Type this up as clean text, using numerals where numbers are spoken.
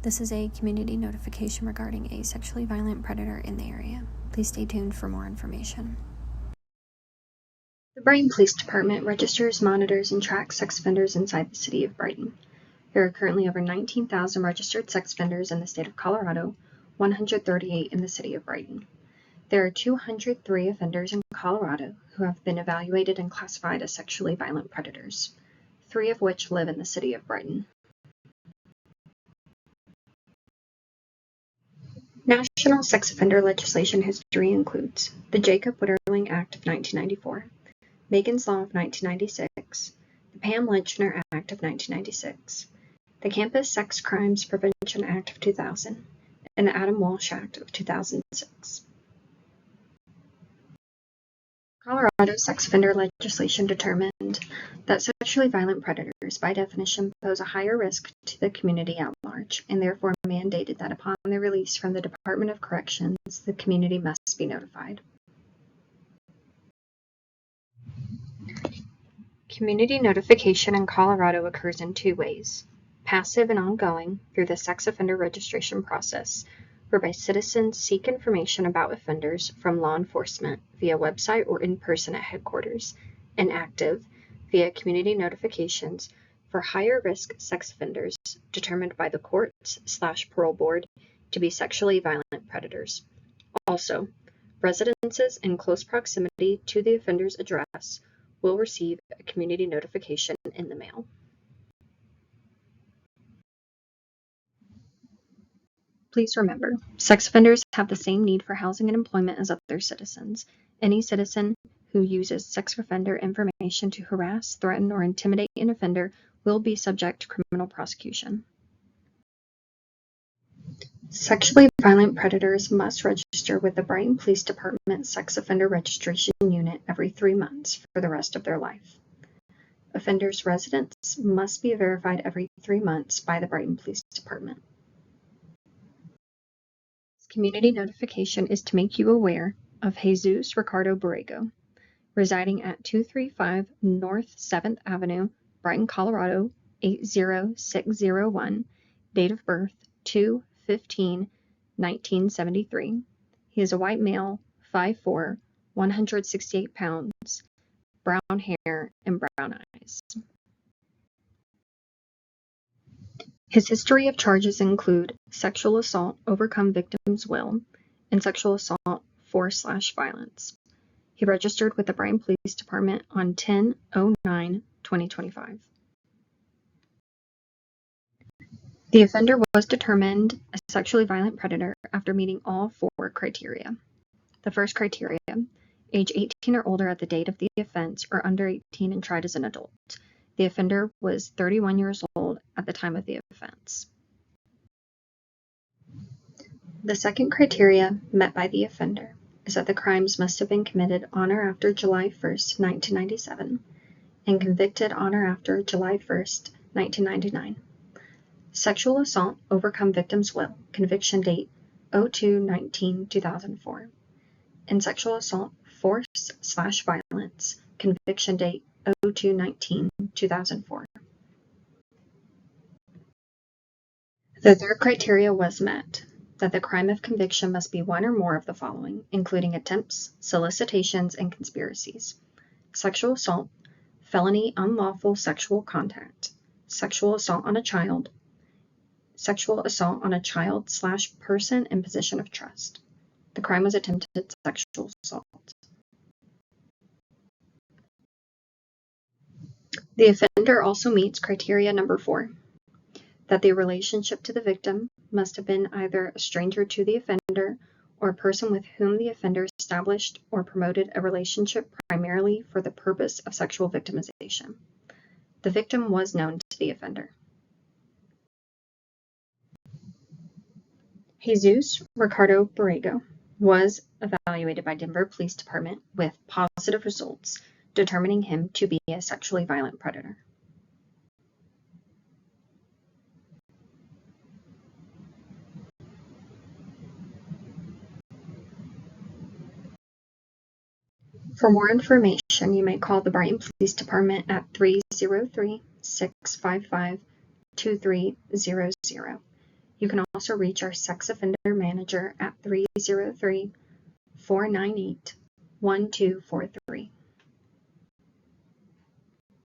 This is a community notification regarding a sexually violent predator in the area. Please stay tuned for more information. The Brighton Police Department registers, monitors, and tracks sex offenders inside the city of Brighton. There are currently over 19,000 registered sex offenders in the state of Colorado, 138 in the city of Brighton. There are 203 offenders in Colorado who have been evaluated and classified as sexually violent predators, 3 of which live in the city of Brighton. National sex offender legislation history includes the Jacob Witterling Act of 1994, Megan's Law of 1996, the Pam Lynchner Act of 1996, the Campus Sex Crimes Prevention Act of 2000, and the Adam Walsh Act of 2006. Colorado sex offender legislation determined that sexually violent predators, by definition, pose a higher risk to the community at large, and therefore mandated that upon their release from the Department of Corrections, the community must be notified. Community notification in Colorado occurs in 2 ways: passive and ongoing through the sex offender registration process, whereby citizens seek information about offenders from law enforcement via website or in person at headquarters, and active via community notifications for higher risk sex offenders determined by the courts/parole board to be sexually violent predators. Also, residences in close proximity to the offender's address will receive a community notification in the mail. Please remember, sex offenders have the same need for housing and employment as other citizens. Any citizen who uses sex offender information to harass, threaten, or intimidate an offender will be subject to criminal prosecution. Sexually violent predators must register with the Brighton Police Department Sex Offender Registration Unit every 3 months for the rest of their life. Offenders' residence must be verified every 3 months by the Brighton Police Department. Community notification is to make you aware of Jesus Ricardo Borrego, residing at 235 North 7th Avenue, Brighton, Colorado 80601, date of birth 2/15/1973. He is a white male, 5'4", 168 pounds, brown hair, and brown eyes. His history of charges include sexual assault, overcome victim's will, and sexual assault, force/violence. He registered with the Brighton Police Department on 10/09/2025. The offender was determined a sexually violent predator after meeting all 4 criteria. The first criteria, age 18 or older at the date of the offense, or under 18 and tried as an adult. The offender was 31 years old at the time of the offense. The second criteria met by the offender is that the crimes must have been committed on or after July 1st, 1997, and convicted on or after July 1st, 1999. Sexual assault, overcome victim's will, conviction date 02/19/2004, and sexual assault, force/violence, conviction date 02/19/2004. The third criteria was met, that the crime of conviction must be one or more of the following, including attempts, solicitations, and conspiracies: sexual assault, felony unlawful sexual contact, sexual assault on a child, sexual assault on a child/person in position of trust. The crime was attempted sexual assault. The offender also meets criteria number 4, that the relationship to the victim must have been either a stranger to the offender or a person with whom the offender established or promoted a relationship primarily for the purpose of sexual victimization. The victim was known to the offender. Jesus Ricardo Borrego was evaluated by Denver Police Department with positive results, determining him to be a sexually violent predator. For more information, you may call the Brighton Police Department at 303-655-2300. You can also reach our sex offender manager at 303-498-1243.